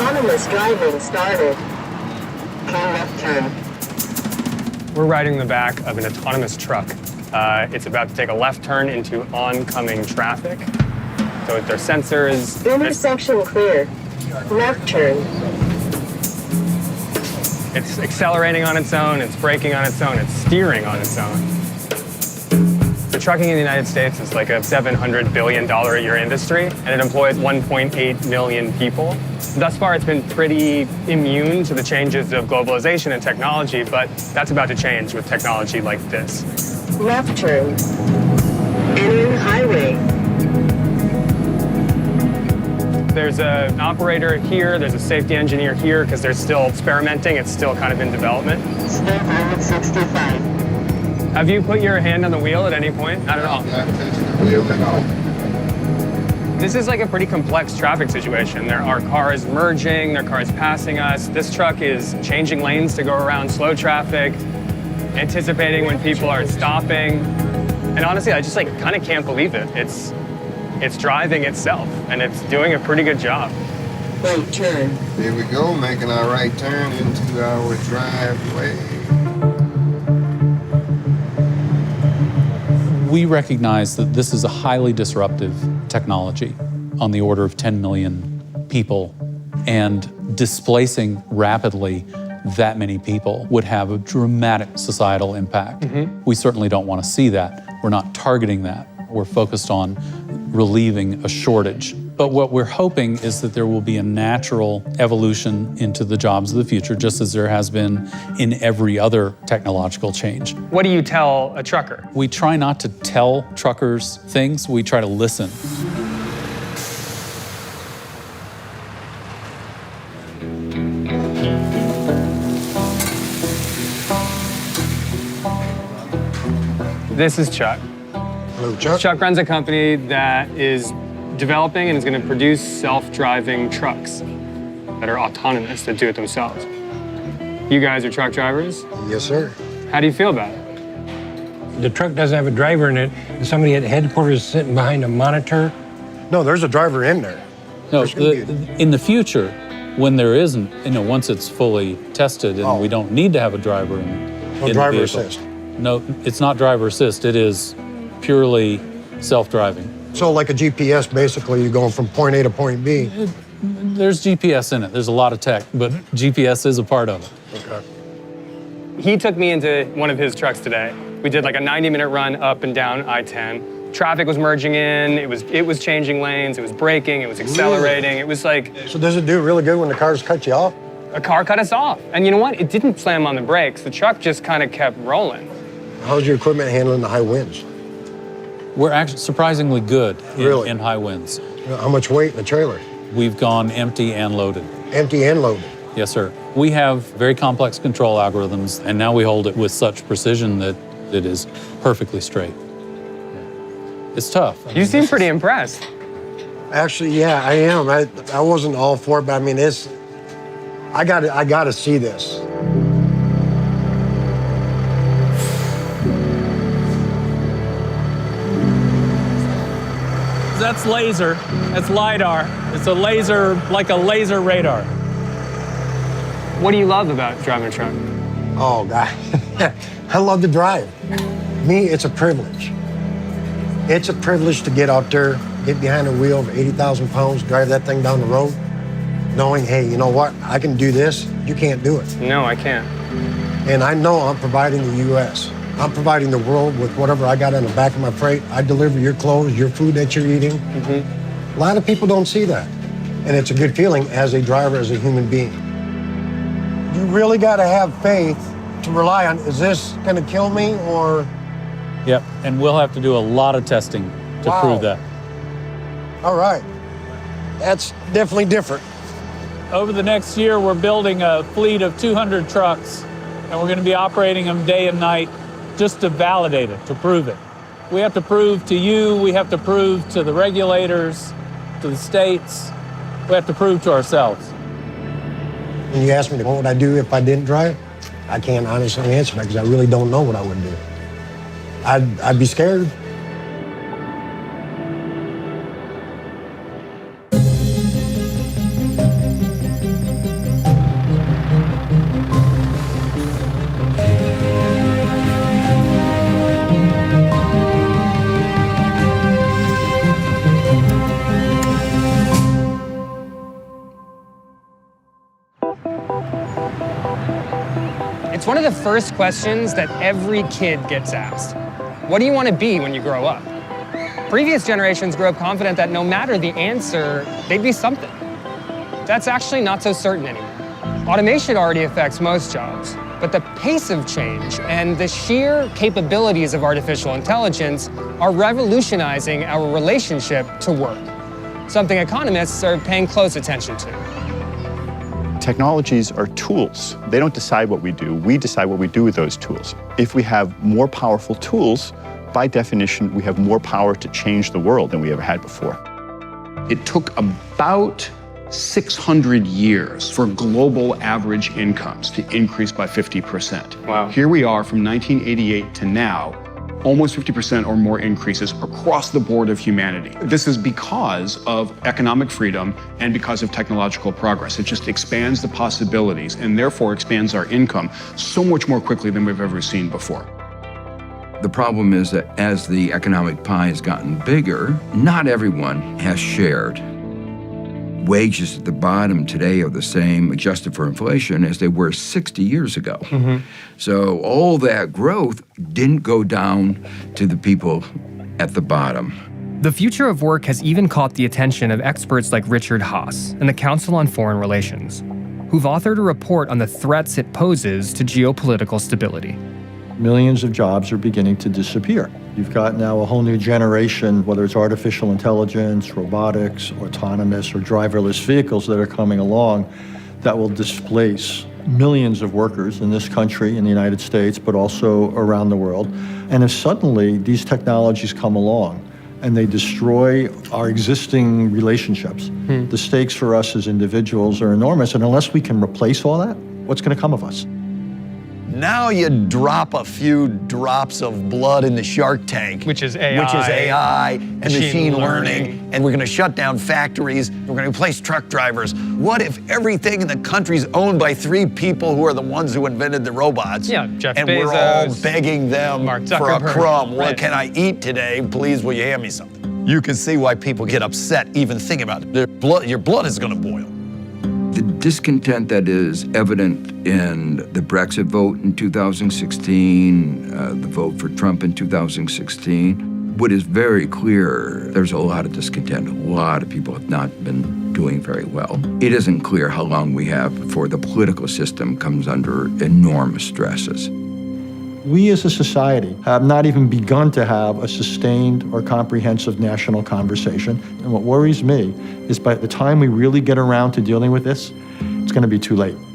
Autonomous driving started. Turn left turn. We're riding in the back of an autonomous truck. It's about to take a left turn into oncoming traffic. So their sensors... Intersection clear. Left turn. It's accelerating on its own, it's braking on its own, it's steering on its own. The trucking in the United States is like a $700 billion a year industry, and it employs 1.8 million people. Thus far, it's been pretty immune to the changes of globalization and technology, but that's about to change with technology like this. Left turn. Entering highway. There's an operator here, there's a safety engineer here, because they're still experimenting, it's still kind of in development. Speed limit 65. Have you put your hand on the wheel at any point? Not at all. This is like a pretty complex traffic situation. There are cars merging, there are cars passing us. This truck is changing lanes to go around slow traffic, anticipating when people are stopping. And honestly, I just like kind of can't believe it. It's driving itself, and it's doing a pretty good job. Right turn. Here we go, making our right turn into our driveway. We recognize that this is a highly disruptive technology on the order of 10 million people, and displacing rapidly that many people would have a dramatic societal impact. We certainly don't want to see that. We're not targeting that. We're focused on relieving a shortage. But what we're hoping is that there will be a natural evolution into the jobs of the future, just as there has been in every other technological change. What do you tell a trucker? We try not to tell truckers things, we try to listen. This is Chuck. Hello, Chuck. Chuck runs a company that is developing and is going to produce self-driving trucks that are autonomous, that do it themselves. You guys are truck drivers? Yes, sir. How do you feel about it? The truck doesn't have a driver in it, and somebody at headquarters is sitting behind a monitor. No, there's a driver in there. No, There's gonna in the future, when there isn't, once it's fully tested and we don't need to have a driver in the driver vehicle. assist. No, it's not driver assist, it is purely self-driving. So like a GPS, basically, you're going from point A to point B. There's GPS in it, there's a lot of tech, but GPS is a part of it. Okay. He took me into one of his trucks today. We did like a 90-minute run up and down I-10. Traffic was merging in, it was changing lanes, it was braking, it was accelerating. It was like So does it do really good when the cars cut you off? a car cut us off. And you know what? It didn't slam on the brakes. The truck just kind of kept rolling. How's your equipment handling the high winds? We're actually surprisingly good Really? in high winds. How much weight in the trailer? We've gone empty and loaded. Empty and loaded. Yes, sir. We have very complex control algorithms, and now we hold it with such precision that it is perfectly straight. It's tough. You seem pretty impressed. Actually, yeah, I am. I wasn't all for it, but I mean, I gotta see this. That's laser. That's LiDAR. It's a laser, like a laser radar. What do you love about driving a truck? Oh, God. I love to drive. Me, it's a privilege. It's a privilege to get out there, get behind the wheel of 80,000 pounds, drive that thing down the road, knowing, hey, you know what? I can do this. You can't do it. No, I can't. And I know I'm providing the U.S. I'm providing the world with whatever I got on the back of my freight. I deliver your clothes, your food that you're eating. A lot of people don't see that. And it's a good feeling as a driver, as a human being. You really got to have faith to rely on, is this going to kill me or? Yep, and we'll have to do a lot of testing to Wow. prove that. All right. That's definitely different. Over the next year, we're building a fleet of 200 trucks, and we're going to be operating them day and night just to validate it, to prove it. We have to prove to you, we have to prove to the regulators, to the states, we have to prove to ourselves. When you ask me what would I do if I didn't drive, I can't honestly answer that because I really don't know what I would do. I'd be scared. one of the first questions that every kid gets asked. What do you want to be when you grow up? Previous generations grew up confident that no matter the answer, they'd be something. That's actually not so certain anymore. Automation already affects most jobs, but the pace of change and the sheer capabilities of artificial intelligence are revolutionizing our relationship to work, something economists are paying close attention to. Technologies are tools. They don't decide what we do. We decide what we do with those tools. If we have more powerful tools, by definition, we have more power to change the world than we ever had before. It took about 600 years for global average incomes to increase by 50%. Wow. Here we are from 1988 to now, almost 50% or more increases across the board of humanity. This is because of economic freedom and because of technological progress. It just expands the possibilities and therefore expands our income so much more quickly than we've ever seen before. The problem is that as the economic pie has gotten bigger, not everyone has shared. Wages at the bottom today are the same, adjusted for inflation, as they were 60 years ago. So all that growth didn't go down to the people at the bottom. The future of work has even caught the attention of experts like Richard Haass and the Council on Foreign Relations, who've authored a report on the threats it poses to geopolitical stability. Millions of jobs are beginning to disappear. You've got now a whole new generation, whether it's artificial intelligence, robotics, autonomous, or driverless vehicles that are coming along that will displace millions of workers in this country, in the United States, but also around the world. And if suddenly these technologies come along and they destroy our existing relationships, the stakes for us as individuals are enormous. And unless we can replace all that, what's going to come of us? Now you drop a few drops of blood in the shark tank. Which is AI, and machine learning. And we're going to shut down factories. We're going to replace truck drivers. What if everything in the country's owned by 3 people who are the ones who invented the robots? Yeah, Jeff and Bezos, we're all begging them Mark for a Zuckerberg. crumb. Right. What can I eat today? Please, will you hand me something? You can see why people get upset even thinking about it. Your blood is going to boil. The discontent that is evident in the Brexit vote in 2016, the vote for Trump in 2016, what is very clear, there's a lot of discontent. A lot of people have not been doing very well. It isn't clear how long we have before the political system comes under enormous stresses. We as a society have not even begun to have a sustained or comprehensive national conversation. And what worries me is by the time we really get around to dealing with this, it's going to be too late.